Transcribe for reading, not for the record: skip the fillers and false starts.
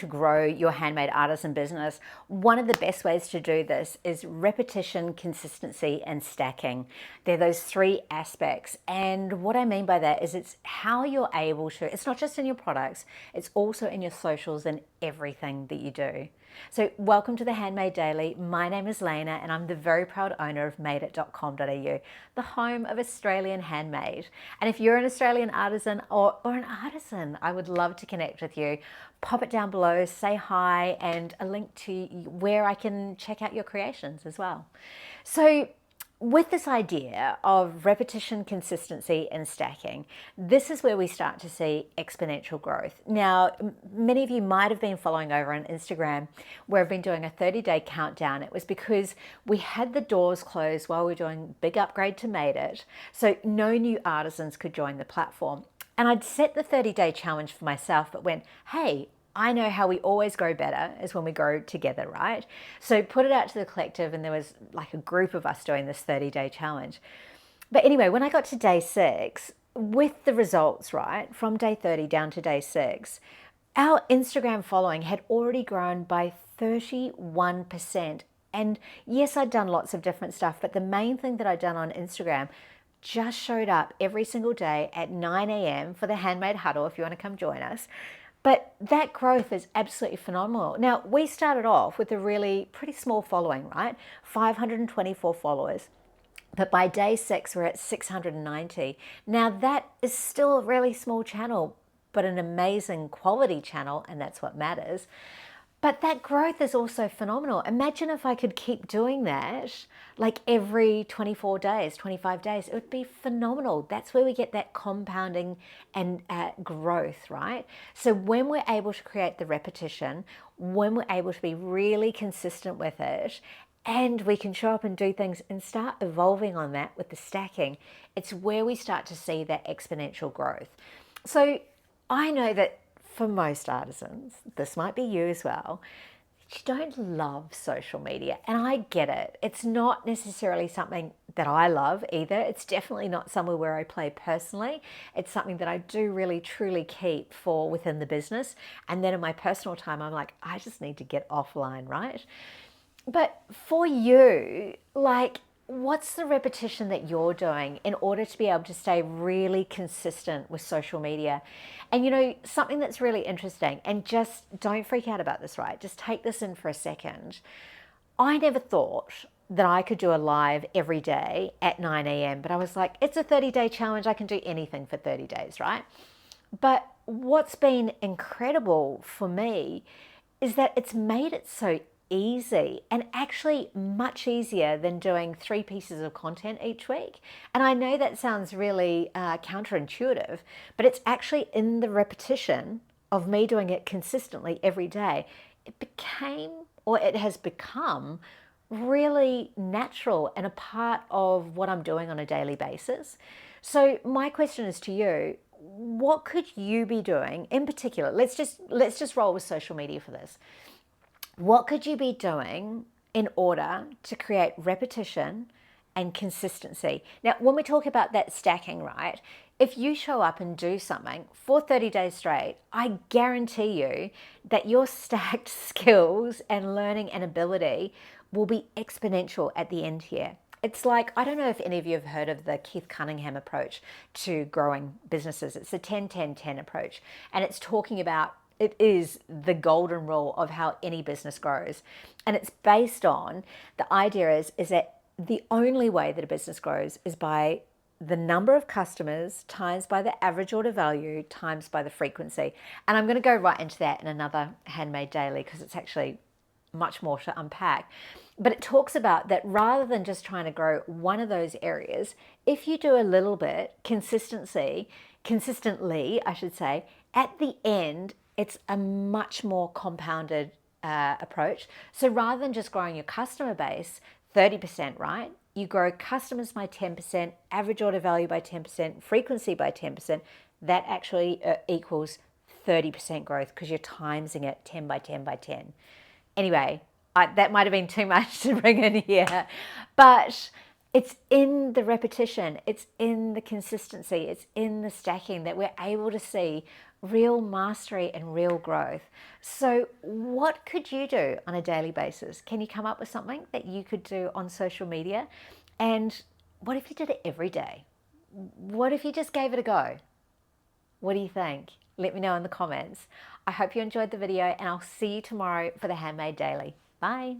to grow your handmade artisan business, one of the best ways to do this is repetition, consistency, and stacking. They're those three aspects. And what I mean by that is it's how you're able to, it's not just in your products, it's also in your socials and everything that you do. So welcome to the Handmade Daily. My name is Lena and I'm the very proud owner of madeit.com.au, the home of Australian handmade. And if you're an Australian artisan or an artisan, I would love to connect with you. Pop it down below, say hi, and a link to where I can check out your creations as well. So with this idea of repetition, consistency, and stacking, this is where we start to see exponential growth. Now, many of you might have been following over on Instagram where I've been doing a 30-day countdown. It was because we had the doors closed while we were doing big upgrade to Made It, so no new artisans could join the platform. And I'd set the 30-day challenge for myself, but went, hey, I know how we always grow better is when we grow together, right? So put it out to the collective, and there was like a group of us doing this 30-day challenge. But anyway, when I got to day 6, with the results, right, from day 30 down to day 6, our Instagram following had already grown by 31%. And yes, I'd done lots of different stuff, but the main thing that I'd done on Instagram just showed up every single day at 9 a.m. for the Handmade Huddle if you want to come join us. But that growth is absolutely phenomenal. Now, we started off with a really pretty small following, right? 524 followers. But by day 6, we're at 690. Now, that is still a really small channel, but an amazing quality channel, and that's what matters. But that growth is also phenomenal. Imagine if I could keep doing that like every 24 days, 25 days. It would be phenomenal. That's where we get that compounding and growth, right? So when we're able to create the repetition, when we're able to be really consistent with it, and we can show up and do things and start evolving on that with the stacking, it's where we start to see that exponential growth. So I know that for most artisans, this might be you as well, you don't love social media, and I get it. It's not necessarily something that I love either. It's definitely not somewhere where I play personally. It's something that I do really truly keep for within the business, and then in my personal time I'm like, I just need to get offline, right? But for you, like, what's the repetition that you're doing in order to be able to stay really consistent with social media? And you know, something that's really interesting, and just don't freak out about this, right? Just take this in for a second. I never thought that I could do a live every day at 9 a.m., but I was like, it's a 30-day challenge. I can do anything for 30 days, right? But what's been incredible for me is that it's made it so easy, and actually much easier than doing 3 pieces of content each week. And I know that sounds really counterintuitive, but it's actually in the repetition of me doing it consistently every day. It has become really natural and a part of what I'm doing on a daily basis. So my question is to you, what could you be doing in particular? Let's just roll with social media for this. What could you be doing in order to create repetition and consistency? Now, when we talk about that stacking, right, if you show up and do something for 30 days straight, I guarantee you that your stacked skills and learning and ability will be exponential at the end here. It's like, I don't know if any of you have heard of the Keith Cunningham approach to growing businesses. It's the 10-10-10 approach, and it's talking about, it is the golden rule of how any business grows. And it's based on, the idea is that the only way that a business grows is by the number of customers times by the average order value times by the frequency. And I'm going to go right into that in another Handmade Daily because it's actually much more to unpack. But it talks about that rather than just trying to grow one of those areas, if you do a little bit consistently, I should say, at the end, it's a much more compounded approach. So rather than just growing your customer base 30%, right? You grow customers by 10%, average order value by 10%, frequency by 10%. That actually equals 30% growth because you're timesing it 10 by 10 by 10. Anyway, that might have been too much to bring in here, but it's in the repetition, it's in the consistency, it's in the stacking that we're able to see real mastery and real growth. So what could you do on a daily basis? Can you come up with something that you could do on social media? And what if you did it every day? What if you just gave it a go? What do you think? Let me know in the comments. I hope you enjoyed the video, and I'll see you tomorrow for the Handmade Daily. Bye.